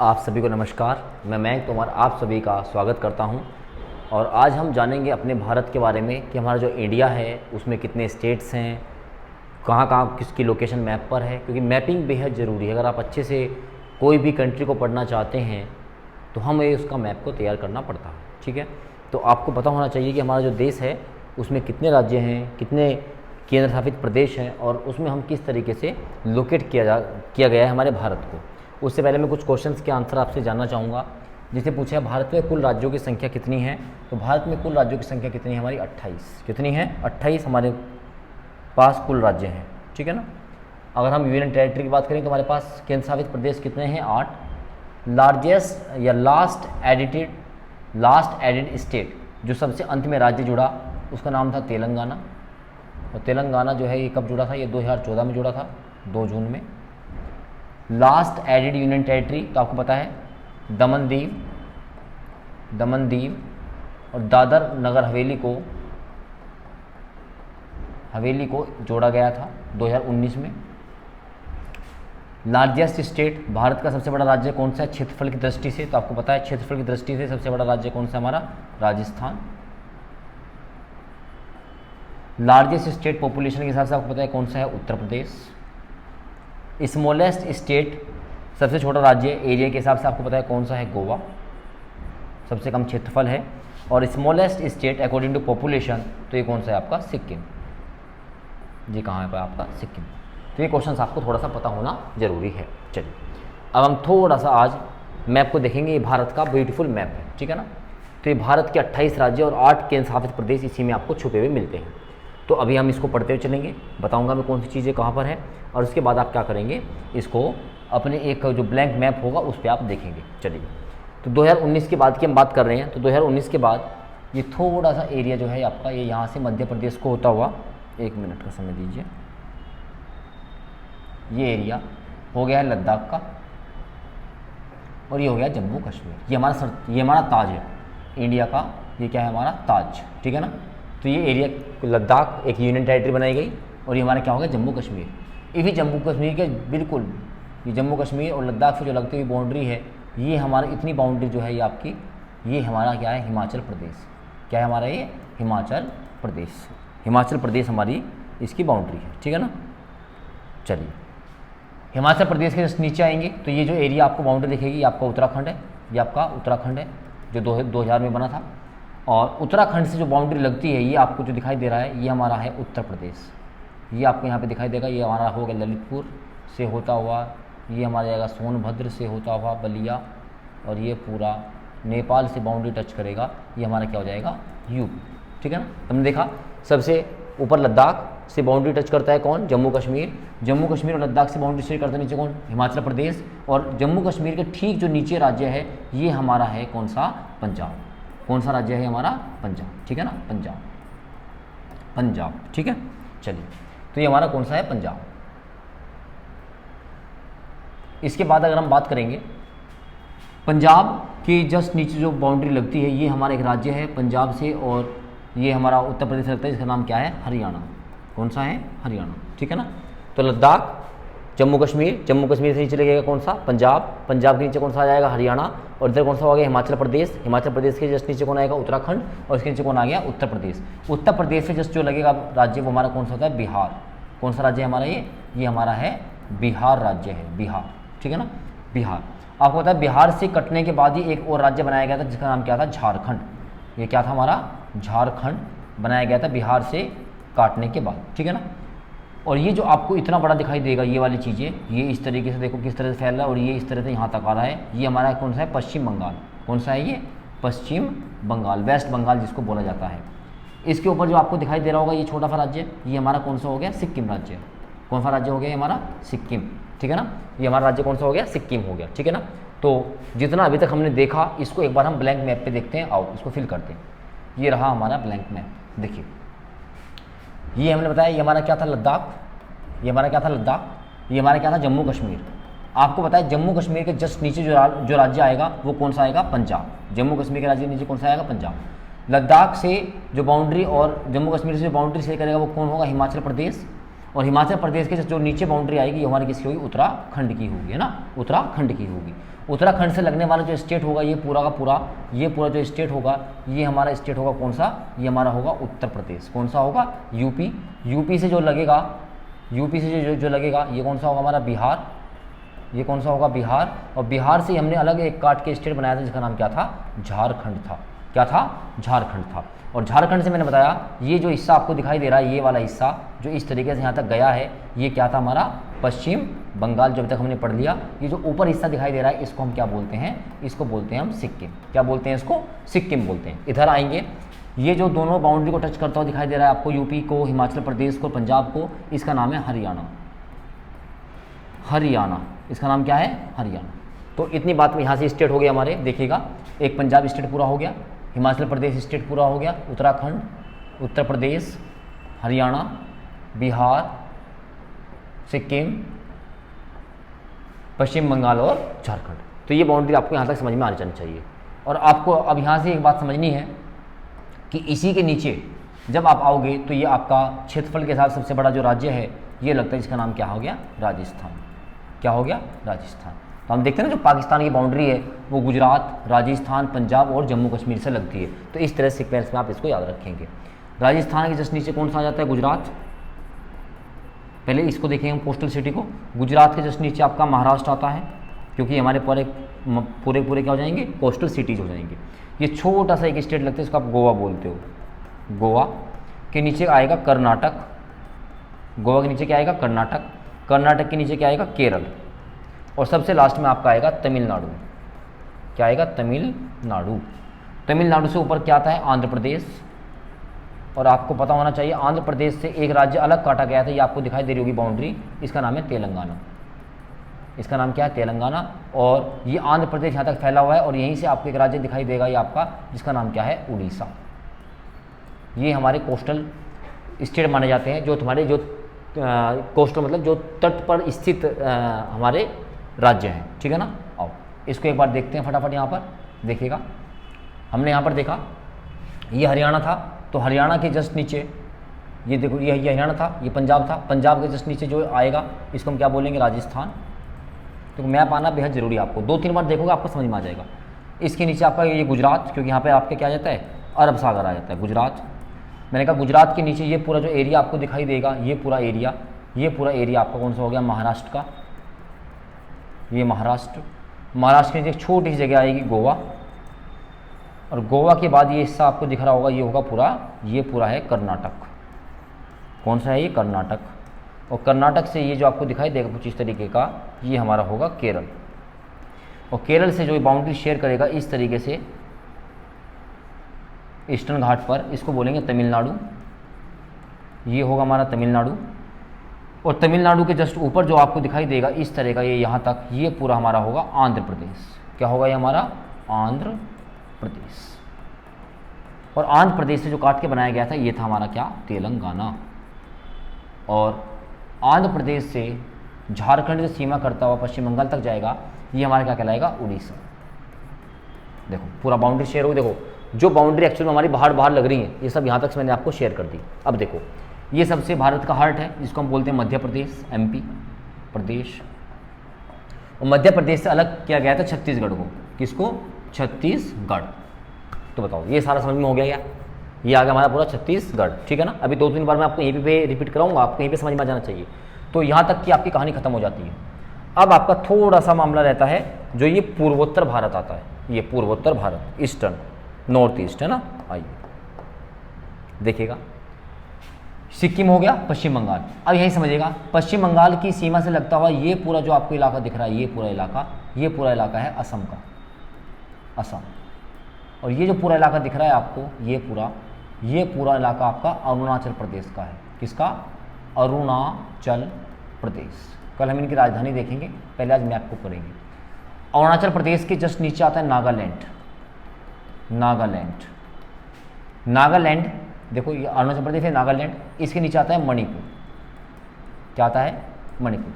आप सभी को नमस्कार। मैं मयंक तोमर आप सभी का स्वागत करता हूं। और आज हम जानेंगे अपने भारत के बारे में कि हमारा जो इंडिया है उसमें कितने स्टेट्स हैं, कहाँ कहाँ किसकी लोकेशन मैप पर है, क्योंकि मैपिंग बेहद ज़रूरी है। अगर आप अच्छे से कोई भी कंट्री को पढ़ना चाहते हैं तो हमें उसका मैप को तैयार करना पड़ता है। ठीक है, तो आपको पता होना चाहिए कि हमारा जो देश है उसमें कितने राज्य हैं, कितने केंद्र शासित प्रदेश हैं और उसमें हम किस तरीके से लोकेट किया गया है हमारे भारत को। उससे पहले मैं कुछ क्वेश्चंस के आंसर आपसे जानना चाहूँगा। जिसे पूछा है भारत में कुल राज्यों की संख्या कितनी है, तो भारत में कुल राज्यों की संख्या कितनी है हमारी 28। कितनी है? 28 हमारे पास कुल राज्य हैं। ठीक है ना। अगर हम यूनियन टेरिटरी की बात करें तो हमारे पास केंद्र शासित प्रदेश कितने हैं? 8। लार्जेस्ट या लास्ट एडेड स्टेट जो सबसे अंत में राज्य जुड़ा उसका नाम था तेलंगाना। और तेलंगाना जो है ये कब जुड़ा था? ये 2014 में जुड़ा था, 2 जून में। लास्ट एडेड यूनियन टेरिटरी तो आपको पता है दमन दीव और दादर नगर हवेली को जोड़ा गया था 2019 में। लार्जेस्ट स्टेट, भारत का सबसे बड़ा राज्य कौन सा है क्षेत्रफल की दृष्टि से? तो आपको पता है क्षेत्रफल की दृष्टि से सबसे बड़ा राज्य कौन सा हमारा? राजस्थान। लार्जेस्ट स्टेट पॉपुलेशन के हिसाब से आपको पता है कौन सा है? उत्तर प्रदेश। स्मॉलेस्ट स्टेट, सबसे छोटा राज्य एरिया के हिसाब से आपको पता है कौन सा है? गोवा। सबसे कम क्षेत्रफल है। और smallest state according to population तो ये कौन सा है आपका? सिक्किम। जी कहाँ है आपका? सिक्किम। तो ये क्वेश्चन आपको थोड़ा सा पता होना जरूरी है। चलिए अब हम थोड़ा सा आज मैप को देखेंगे। ये भारत का ब्यूटीफुल मैप है, ठीक है ना। तो ये भारत के 28 राज्य और 8 केंद्र शासित प्रदेश इसी में आपको छुपे हुए मिलते हैं। तो अभी हम इसको पढ़ते हुए चलेंगे, बताऊंगा मैं कौन सी चीज़ें कहाँ पर है और उसके बाद आप क्या करेंगे, इसको अपने एक जो ब्लैंक मैप होगा उस पर आप देखेंगे। चलिए तो 2019 के बाद की हम बात कर रहे हैं। तो 2019 के बाद ये थोड़ा सा एरिया जो है आपका, ये यहाँ से मध्य प्रदेश को होता हुआ, 1 मिनट का समय दीजिए, ये एरिया हो गया है लद्दाख का और ये हो गया जम्मू कश्मीर। ये हमारा ताज है इंडिया का। ये क्या है? हमारा ताज। ठीक है ना। तो ये एरिया लद्दाख एक यूनियन टेरिटरी बनाई गई और ये हमारा क्या हो गया? जम्मू कश्मीर। इसी जम्मू कश्मीर के बिल्कुल ये जम्मू कश्मीर और लद्दाख से जो लगती हुई बाउंड्री है, ये हमारी इतनी बाउंड्री जो है ये आपकी, ये हमारा क्या है? हिमाचल प्रदेश। क्या है हमारा? ये हिमाचल प्रदेश हमारी इसकी बाउंड्री है। ठीक है ना। चलिए हिमाचल प्रदेश के जस्ट नीचे आएंगे तो ये जो एरिया आपको बाउंड्री दिखेगी ये आपका उत्तराखंड है। ये आपका उत्तराखंड है जो 2000 में बना था। और उत्तराखंड से जो बाउंड्री लगती है ये आपको जो दिखाई दे रहा है ये हमारा है उत्तर प्रदेश। ये आपको यहाँ पे दिखाई देगा। ये हमारा होगा ललितपुर से होता हुआ, ये हमारा जाएगा सोनभद्र से होता हुआ बलिया, और ये पूरा नेपाल से बाउंड्री टच करेगा। ये हमारा क्या हो जाएगा? यूपी। ठीक है ना। हमने देखा सबसे ऊपर लद्दाख से बाउंड्री टच करता है कौन? जम्मू कश्मीर और लद्दाख से बाउंड्री शेयर करता है नीचे कौन? हिमाचल प्रदेश। और जम्मू कश्मीर के ठीक जो नीचे राज्य है ये हमारा है कौन सा? पंजाब। कौन सा राज्य है हमारा? पंजाब। ठीक है ना। पंजाब। ठीक है। चलिए तो ये हमारा कौन सा है? पंजाब। इसके बाद अगर हम बात करेंगे पंजाब के जस्ट नीचे जो बाउंड्री लगती है ये हमारा एक राज्य है पंजाब से, और ये हमारा उत्तर प्रदेश लगता है, इसका नाम क्या है? हरियाणा। कौन सा है? हरियाणा। ठीक है ना। तो लद्दाख, जम्मू कश्मीर से नीचे लगेगा कौन सा? पंजाब के नीचे कौन सा आ जाएगा? हरियाणा। और इधर कौन सा हो गया? हिमाचल प्रदेश के जस्ट नीचे कौन आएगा? उत्तराखंड। और इसके नीचे कौन आ गया? उत्तर प्रदेश से जस्ट जो लगेगा राज्य वो हमारा कौन सा होता है? बिहार। कौन सा राज्य है हमारा? ये हमारा है बिहार राज्य है, बिहार। ठीक है ना। बिहार। आपको पता है बिहार से कटने के बाद ही एक और राज्य बनाया गया था जिसका नाम क्या था? झारखंड। ये क्या था हमारा? झारखंड बनाया गया था बिहार से काटने के बाद। ठीक है ना। और ये जो आपको इतना बड़ा दिखाई देगा ये वाली चीज़ें, ये इस तरीके से देखो किस तरह से फैल रहा है और ये इस तरह से यहाँ तक आ रहा है। ये हमारा कौन सा है? पश्चिम बंगाल। कौन सा है ये? पश्चिम बंगाल, वेस्ट बंगाल जिसको बोला जाता है। इसके ऊपर जो आपको दिखाई दे रहा होगा ये छोटा सा राज्य, ये हमारा कौन सा हो गया? सिक्किम राज्य। कौन सा राज्य हो गया? ये हमारा सिक्किम। ठीक है ना। ये हमारा राज्य कौन सा हो गया? सिक्किम हो गया। ठीक है ना। तो जितना अभी तक हमने देखा इसको एक बार हम ब्लैंक मैप पे देखते हैं। आओ इसको फिल करते हैं। ये रहा हमारा ब्लैंक मैप। देखिए ये हमने बताया ये हमारा क्या था? लद्दाख। ये हमारा क्या था? लद्दाख। ये हमारा क्या था? जम्मू कश्मीर। आपको पता है जम्मू कश्मीर के जस्ट नीचे जो राज्य आएगा वो कौन सा आएगा? पंजाब। जम्मू कश्मीर के राज्य के नीचे कौन सा आएगा? पंजाब। लद्दाख से जो बाउंड्री और जम्मू कश्मीर से जो बाउंड्री शेयर करेगा वो कौन होगा? हिमाचल प्रदेश। और हिमाचल प्रदेश के जो नीचे बाउंड्री आएगी ये हमारी किसकी होगी, उत्तराखंड की होगी, है ना, उत्तराखंड की होगी। उत्तराखंड से लगने वाला जो स्टेट होगा ये पूरा का पूरा, ये पूरा जो स्टेट होगा ये हमारा स्टेट होगा कौन सा, ये हमारा होगा उत्तर प्रदेश। कौन सा होगा, यूपी। यूपी से जो लगेगा, यूपी से जो लगेगा ये कौन सा होगा हमारा, बिहार। ये कौन सा होगा, बिहार। और बिहार से हमने अलग एक काट के स्टेट बनाया था जिसका नाम क्या था, झारखंड था। क्या था, झारखंड था। और झारखंड से मैंने बताया ये जो हिस्सा आपको दिखाई दे रहा है, ये वाला हिस्सा जो इस तरीके से यहाँ तक गया है, ये क्या था हमारा, पश्चिम बंगाल। जो अभी तक हमने पढ़ लिया। ये जो ऊपर हिस्सा दिखाई दे रहा है इसको हम क्या बोलते हैं, इसको बोलते हैं हम सिक्किम। क्या बोलते हैं इसको, सिक्किम बोलते हैं। इधर आएंगे, ये जो दोनों बाउंड्री को टच करता हुआ दिखाई दे रहा है आपको, यूपी को, हिमाचल प्रदेश को, पंजाब को, इसका नाम है हरियाणा। हरियाणा, इसका नाम क्या है, हरियाणा। तो इतनी बात में यहाँ से स्टेट हो गया हमारे, देखिएगा एक पंजाब स्टेट पूरा हो गया, हिमाचल प्रदेश स्टेट पूरा हो गया, उत्तराखंड, उत्तर प्रदेश, हरियाणा, बिहार, सिक्किम, पश्चिम बंगाल और झारखंड। तो ये बाउंड्री आपको यहाँ तक समझ में आ जानी चाहिए। और आपको अब यहाँ से एक बात समझनी है कि इसी के नीचे जब आप आओगे तो ये आपका क्षेत्रफल के साथ सबसे बड़ा जो राज्य है ये लगता है, जिसका नाम क्या हो गया, राजस्थान। क्या हो गया, राजस्थान। तो हम देखते हैं ना जो पाकिस्तान की बाउंड्री है वो गुजरात, राजस्थान, पंजाब और जम्मू कश्मीर से लगती है। तो इस तरह सीक्वेंस में आप इसको याद रखेंगे। राजस्थान के जस्ट नीचे कौन सा आ जाता है, गुजरात। पहले इसको देखेंगे हम कोस्टल सिटी को। गुजरात के जस्ट नीचे आपका महाराष्ट्र आता है, क्योंकि हमारे पूरे क्या हो जाएंगे, कोस्टल सिटीज हो जाएंगे। ये छोटा सा एक स्टेट लगता है, इसको आप गोवा बोलते हो। गोवा के नीचे आएगा कर्नाटक। गोवा के नीचे क्या आएगा, कर्नाटक। कर्नाटक के नीचे क्या आएगा, केरल। और सबसे लास्ट में आपका आएगा तमिलनाडु। क्या आएगा, तमिलनाडु। तमिलनाडु से ऊपर क्या आता है, आंध्र प्रदेश। और आपको पता होना चाहिए आंध्र प्रदेश से एक राज्य अलग काटा गया था, ये आपको दिखाई दे रही होगी बाउंड्री, इसका नाम है तेलंगाना। इसका नाम क्या है, तेलंगाना। और ये आंध्र प्रदेश यहाँ तक फैला हुआ है और यहीं से आपको एक राज्य दिखाई देगा ये आपका, जिसका नाम क्या है, उड़ीसा। ये हमारे कोस्टल स्टेट माने जाते हैं, जो तुम्हारे जो कोस्टल मतलब जो तट पर स्थित हमारे राज्य हैं। ठीक है ना। आओ इसको एक बार देखते हैं फटाफट। यहाँ पर देखिएगा, हमने यहाँ पर देखा ये हरियाणा था, तो हरियाणा के जस्ट नीचे ये देखो, ये हरियाणा था, ये पंजाब था। पंजाब के जस्ट नीचे जो आएगा इसको हम क्या बोलेंगे, राजस्थान। तो मैप आना बेहद ज़रूरी है आपको, 2-3 बार देखोगे आपको समझ में आ जाएगा। इसके नीचे आपका ये गुजरात, क्योंकि यहाँ पे आपके क्या आ जाता है, अरब सागर आ जाता है, गुजरात। मैंने कहा गुजरात के नीचे ये पूरा जो एरिया आपको दिखाई देगा, ये पूरा एरिया आपका कौन सा हो गया, महाराष्ट्र का। ये महाराष्ट्र। महाराष्ट्र के नीचे एक छोटी सी जगह आएगी गोवा। और गोवा के बाद ये हिस्सा आपको दिख रहा होगा, ये होगा पूरा, ये पूरा है कर्नाटक। कौन सा है ये, कर्नाटक। और कर्नाटक से ये जो आपको दिखाई देगा कुछ इस तरीके का, ये हमारा होगा केरल। और केरल से जो बाउंड्री शेयर करेगा इस तरीके से ईस्टर्न घाट पर, इसको बोलेंगे तमिलनाडु। ये होगा हमारा तमिलनाडु। और तमिलनाडु के जस्ट ऊपर जो आपको दिखाई देगा इस तरह का, ये यहाँ तक, ये पूरा हमारा होगा आंध्र प्रदेश। क्या होगा ये हमारा, आंध्र प्रदेश। और आंध्र प्रदेश से जो काट के बनाया गया था ये था हमारा क्या, तेलंगाना। और आंध्र प्रदेश से झारखंड से सीमा करता हुआ पश्चिम बंगाल तक जाएगा, ये हमारा क्या कहलाएगा, उड़ीसा। देखो पूरा बाउंड्री शेयर हो, देखो जो बाउंड्री एक्चुअली हमारी बाहर लग रही है ये सब यहाँ तक से मैंने आपको शेयर कर दी। अब देखो ये सबसे भारत का हार्ट है, जिसको हम बोलते हैं मध्य प्रदेश, एमपी प्रदेश। और मध्य प्रदेश से अलग किया गया था छत्तीसगढ़ को। किसको, छत्तीसगढ़। तो बताओ ये सारा समझ में हो गया क्या, ये आ गया हमारा पूरा छत्तीसगढ़। ठीक है ना। अभी 2-3 बार मैं आपको यहीं पे रिपीट कराऊंगा, आपको यहीं पे समझ में आ जाना चाहिए। तो यहाँ तक की आपकी कहानी खत्म हो जाती है। अब आपका थोड़ा सा मामला रहता है जो ये पूर्वोत्तर भारत आता है, ये पूर्वोत्तर भारत, ईस्टर्न, नॉर्थ ईस्ट, है ना। आइए देखिएगा, सिक्किम हो गया, पश्चिम बंगाल। अब यही समझिएगा, पश्चिम बंगाल की सीमा से लगता हुआ ये पूरा जो आपको इलाका दिख रहा है, ये पूरा इलाका है असम का, असम। और ये जो पूरा इलाका दिख रहा है आपको, ये पूरा इलाका आपका अरुणाचल प्रदेश का है। किसका, अरुणाचल प्रदेश। कल हम इनकी राजधानी देखेंगे, पहले आज मैप को करेंगे। अरुणाचल प्रदेश के जस्ट नीचे आता है नागालैंड। नागालैंड देखो, ये अरुणाचल प्रदेश है, नागालैंड। इसके नीचे आता है मणिपुर। क्या आता है, मणिपुर।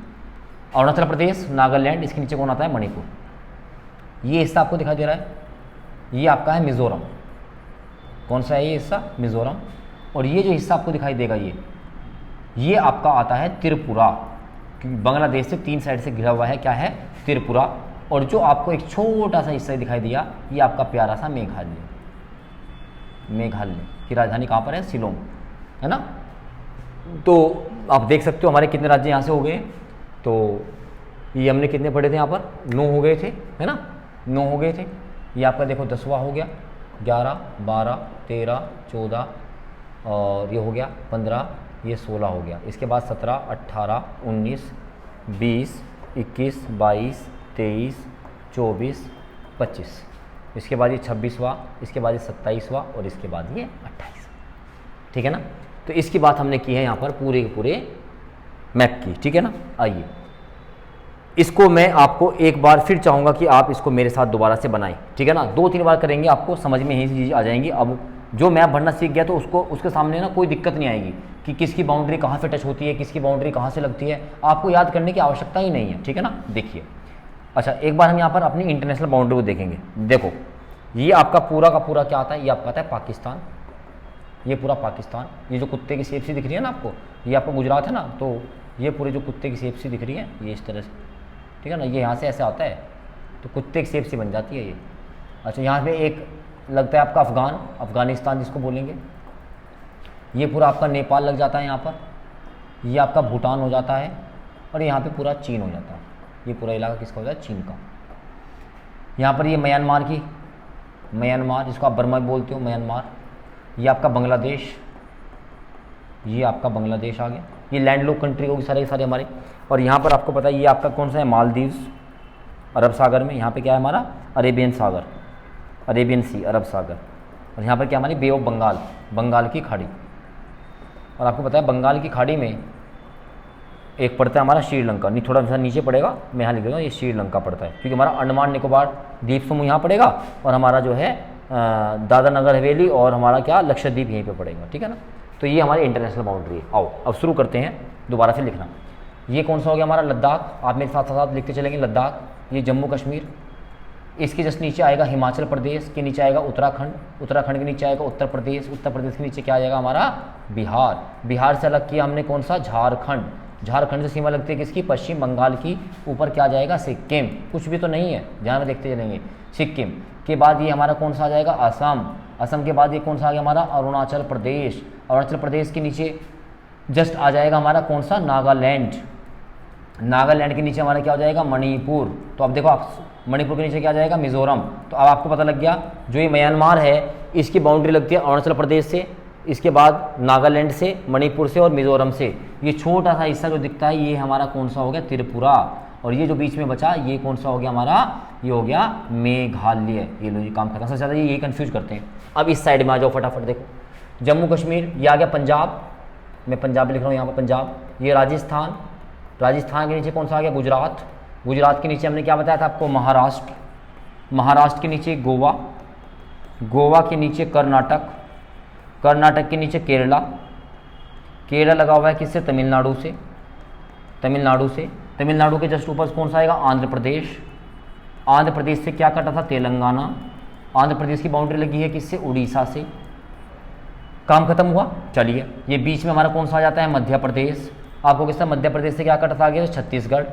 अरुणाचल प्रदेश, नागालैंड, इसके नीचे कौन आता है, मणिपुर। ये हिस्सा आपको दिखाई दे रहा है, ये आपका है मिजोरम। कौन सा है ये हिस्सा, मिजोरम। और ये जो हिस्सा आपको दिखाई देगा, ये आपका आता है त्रिपुरा, क्योंकि बांग्लादेश से 3 साइड से घिरा हुआ है, क्या है, त्रिपुरा। और जो आपको एक छोटा सा हिस्सा दिखाई दिया, ये आपका प्यारा सा मेघालय। मेघालय की राजधानी कहाँ पर है, शिलोंग, है ना। तो आप देख सकते हो हमारे कितने राज्य यहाँ से हो गए। तो ये हमने कितने पढ़े थे यहाँ पर, 9 हो गए थे, है ना, 9 हो गए थे। ये आपका देखो 10वां हो गया, 11, 12, 13, 14 और ये हो गया 15, ये 16 हो गया। इसके बाद 17, 18, 19, 20, 21, 22, 23, 24, 25, इसके बाद ये 26वां, इसके बाद ये 27वां और इसके बाद ये 28। ठीक है ना। तो इसकी बात हमने की है यहाँ पर पूरे के पूरे मैप की। ठीक है ना। आइए इसको मैं आपको एक बार फिर चाहूँगा कि आप इसको मेरे साथ दोबारा से बनाएं। ठीक है ना। 2-3 बार करेंगे, आपको समझ में यही चीज़ आ जाएंगी। अब जो मैप भरना सीख गया तो उसके सामने ना कोई दिक्कत नहीं आएगी कि किसकी बाउंड्री कहाँ से टच होती है, किसकी बाउंड्री कहाँ से लगती है, आपको याद करने की आवश्यकता ही नहीं है। ठीक है ना। देखिए, अच्छा एक बार हम यहाँ पर अपनी इंटरनेशनल बाउंड्री को देखेंगे। देखो ये आपका पूरा का पूरा क्या आता है, ये आपका आता है पाकिस्तान, ये पूरा पाकिस्तान। ये जो कुत्ते की शेप सी दिख रही है ना आपको, ये आपका गुजरात है ना, तो ये पूरे जो कुत्ते की शेप सी दिख रही है ये इस तरह से, ठीक है ना, ये यहाँ से ऐसे आता है तो कुत्ते की शेप सी बन जाती है ये। अच्छा यहाँ पे एक लगता है आपका अफगानिस्तान जिसको बोलेंगे, ये पूरा आपका नेपाल लग जाता है यहाँ पर, ये आपका भूटान हो जाता है और यहाँ पे पूरा चीन हो जाता है। ये पूरा इलाका किसका हो जाता है, चीन का। यहाँ पर ये म्यांमार जिसको आप बर्मा बोलते हो, म्यांमार। ये आपका बांग्लादेश, ये आपका बांग्लादेश आ गया। ये लैंडलॉक कंट्री होगी सारे सारे हमारे। और यहाँ पर आपको पता है ये आपका कौन सा है, मालदीव्स, अरब सागर में। यहाँ पे क्या है हमारा, अरेबियन सागर, अरेबियन सी, अरब सागर। और यहाँ पर क्या हमारी बे ऑफ बंगाल, बंगाल की खाड़ी। और आपको पता है बंगाल की खाड़ी में एक पड़ता है हमारा श्रीलंका, नहीं थोड़ा सा नीचे पड़ेगा, मैं यहाँ लिख देता हूँ, ये श्रीलंका पड़ता है, क्योंकि हमारा अंडमान निकोबार द्वीप समूह यहाँ पड़ेगा और हमारा जो है दादरा नगर हवेली और हमारा क्या लक्षद्वीप यहीं पे पड़ेगा। ठीक है ना। तो ये हमारी इंटरनेशनल बाउंड्री है। आओ अब शुरू करते हैं दोबारा से लिखना। ये कौन सा हो गया हमारा, लद्दाख। आप मेरे साथ साथ लिखते चलेंगे, लद्दाख। ये जम्मू कश्मीर, इसके जस्ट नीचे आएगा हिमाचल प्रदेश, के नीचे आएगा उत्तराखंड, उत्तराखंड के नीचे आएगा उत्तर प्रदेश, उत्तर प्रदेश के नीचे क्या आ जाएगा हमारा बिहार, बिहार से अलग किया हमने कौन सा, झारखंड, झारखंड से सीमा लगती है किसकी, पश्चिम बंगाल की। ऊपर क्या आ जाएगा, सिक्किम, कुछ भी तो नहीं है, ध्यान में देखते चलेंगे। सिक्किम के बाद ये हमारा कौन सा आ जाएगा, असम, असम के बाद ये कौन सा आ गया हमारा, अरुणाचल प्रदेश, अरुणाचल प्रदेश के नीचे जस्ट आ जाएगा हमारा कौन सा, नागालैंड, नागालैंड के नीचे हमारा क्या हो जाएगा, मणिपुर। तो अब देखो आप मणिपुर के नीचे क्या आ जाएगा, मिजोरम। तो अब आपको पता लग गया जो ये म्यांमार है इसकी बाउंड्री लगती है अरुणाचल प्रदेश से, इसके बाद नागालैंड से, मणिपुर से और मिजोरम से। ये छोटा सा हिस्सा जो दिखता है ये हमारा कौन सा हो गया, त्रिपुरा। और ये जो बीच में बचा ये कौन सा हो गया हमारा, ये हो गया मेघालय। ये लो, ये काम खत्म। सबसे ज़्यादा ये कंफ्यूज करते हैं। अब इस साइड में आ जाओ फटाफट, देखो जम्मू कश्मीर, ये आ गया पंजाब, मैं पंजाब लिख रहा हूँ यहाँ पर पंजाब। ये राजस्थान, राजस्थान के नीचे कौन सा आ गया, गुजरात, गुजरात के नीचे हमने क्या बताया था आपको, महाराष्ट्र, महाराष्ट्र के नीचे गोवा, गोवा के नीचे कर्नाटक, कर्नाटक के नीचे केरला, केरला लगा हुआ है किससे, तमिलनाडु से, तमिलनाडु से, तमिलनाडु के जस्ट ऊपर कौन सा आएगा, आंध्र प्रदेश, आंध्र प्रदेश से क्या कटा था, तेलंगाना, आंध्र प्रदेश की बाउंड्री लगी है किससे, उड़ीसा से। काम खत्म हुआ। चलिए ये बीच में हमारा कौन सा आ जाता है, मध्य प्रदेश। आपको किसका, मध्य प्रदेश से क्या कटा था आगे, छत्तीसगढ़।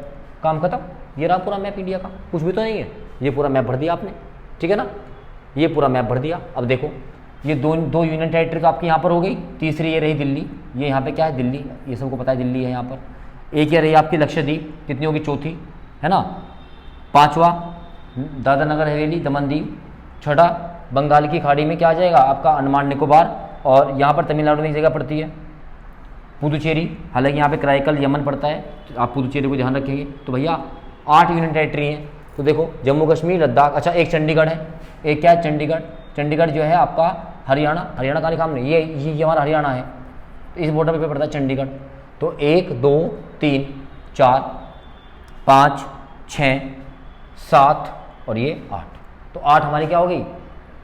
काम खत्म। ये रहा पूरा मैप इंडिया का, कुछ भी तो नहीं है, ये पूरा मैप भर दिया आपने। ठीक है ना, ये पूरा मैप भर दिया। अब देखो ये दो यूनियन टेरिटरी का आपकी यहाँ पर हो गई, तीसरी ये रही दिल्ली, ये यहाँ पे क्या है, दिल्ली, ये सबको पता है दिल्ली है यहाँ पर। एक ये रही आपकी लक्षद्वीप, कितनी होगी, चौथी, है ना। पांचवा दादरा नगर हवेली, दमन दीव। छठा बंगाल की खाड़ी में क्या आ जाएगा आपका, अंडमान निकोबार। और यहाँ पर तमिलनाडु में एक जगह पड़ती है पुदुचेरी, हालांकि यहाँ पे कराईकल यमन पड़ता है, तो आप पुदुचेरी को ध्यान रखेंगे। तो भैया 8 यूनियन टेरिटरी हैं। तो देखो जम्मू कश्मीर, लद्दाख, अच्छा एक चंडीगढ़ है, एक क्या है, चंडीगढ़, चंडीगढ़ जो है आपका हरियाणा, हरियाणा का लिखा हमने, ये हमारा हरियाणा है, तो इस बॉर्डर पे पड़ता है चंडीगढ़। तो 1 2 3 4 5 6 7 और ये 8, तो 8 हमारी क्या हो गई,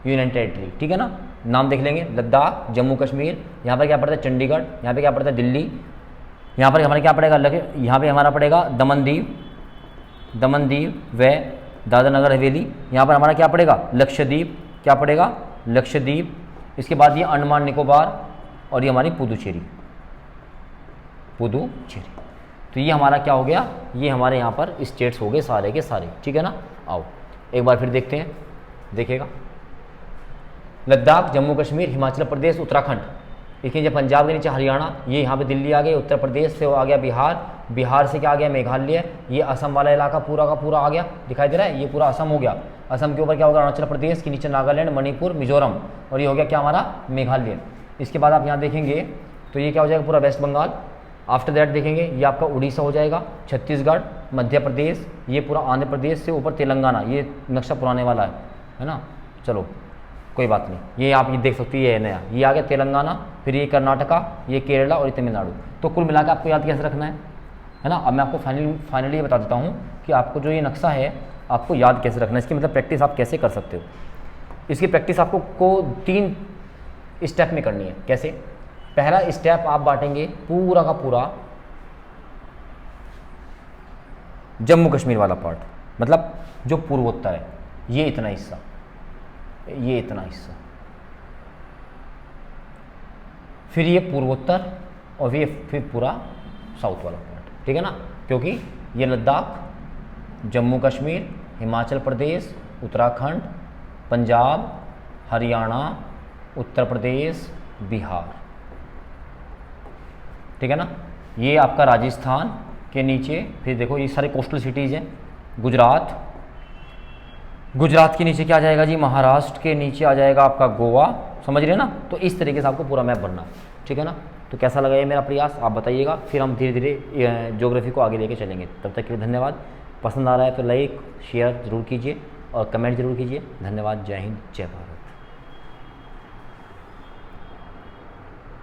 यूनियन टेरिटरी। ठीक है ना। नाम देख लेंगे, लद्दाख, जम्मू कश्मीर, यहाँ पर क्या पड़ता है चंडीगढ़, यहाँ पे क्या पड़ता है दिल्ली, यहाँ पर हमारा क्या पड़ेगा, यहाँ पे हमारा पड़ेगा दमन दीव, दमन दीव व दादरा नगर हवेली। यहाँ पर हमारा क्या पड़ेगा, लक्षद्वीप, क्या पड़ेगा, लक्षद्वीप। इसके बाद ये अंडमान निकोबार और ये हमारी पुदुचेरी। पुदुचेरी। तो ये हमारा क्या हो गया, ये हमारे यहाँ पर स्टेट्स हो गए सारे के सारे, ठीक है ना। आओ एक बार फिर देखते हैं, देखिएगा लद्दाख, जम्मू कश्मीर, हिमाचल प्रदेश, उत्तराखंड, देखिए जब पंजाब के नीचे हरियाणा, ये यहाँ पे दिल्ली आ गए, उत्तर प्रदेश से वो आ गया बिहार, बिहार से क्या आ गया मेघालय, ये असम वाला इलाका पूरा का पूरा आ गया, दिखाई दे रहा है, ये पूरा असम हो गया। असम के ऊपर क्या होगा अरुणाचल प्रदेश, के नीचे नागालैंड, मणिपुर, मिजोरम, और ये हो गया क्या हमारा मेघालय। इसके बाद आप यहाँ देखेंगे तो ये क्या हो जाएगा पूरा वेस्ट बंगाल। आफ्टर दैट देखेंगे ये आपका उड़ीसा हो जाएगा, छत्तीसगढ़, मध्य प्रदेश, ये पूरा आंध्र प्रदेश से ऊपर तेलंगाना, ये नक्शा पुराने वाला है ना। चलो कोई बात नहीं, ये आप ये देख सकते हैं, ये है नया, ये आ गया तेलंगाना, फिर ये कर्नाटका, ये केरला और ये तमिलनाडु। तो कुल मिलाकर आपको याद कैसे रखना है ना। अब मैं आपको फाइनली ये बता देता हूँ कि आपको जो ये नक्शा है आपको याद कैसे रखना है, इसकी मतलब प्रैक्टिस आप कैसे कर सकते हो। इसकी प्रैक्टिस आपको को 3 स्टेप में करनी है। कैसे, पहला स्टेप आप बांटेंगे पूरा का पूरा जम्मू कश्मीर वाला पार्ट, मतलब जो पूर्वोत्तर है, ये इतना हिस्सा, ये इतना हिस्सा, फिर ये पूर्वोत्तर और ये फिर पूरा साउथ वाला पार्ट, ठीक है ना। क्योंकि ये लद्दाख, जम्मू कश्मीर, हिमाचल प्रदेश, उत्तराखंड, पंजाब, हरियाणा, उत्तर प्रदेश, बिहार, ठीक है ना। ये आपका राजस्थान के नीचे, फिर देखो ये सारे कोस्टल सिटीज़ हैं, गुजरात, गुजरात के नीचे क्या आ जाएगा जी महाराष्ट्र, के नीचे आ जाएगा आपका गोवा, समझ रहे हैं ना। तो इस तरीके से आपको पूरा मैप बनना है, ठीक है ना। तो कैसा लगा ये मेरा प्रयास आप बताइएगा, फिर हम धीरे धीरे ज्योग्राफी को आगे लेके चलेंगे। तब तक के लिए धन्यवाद। पसंद आ रहा है तो लाइक शेयर ज़रूर कीजिए और कमेंट ज़रूर कीजिए। धन्यवाद। जय हिंद, जय भारत।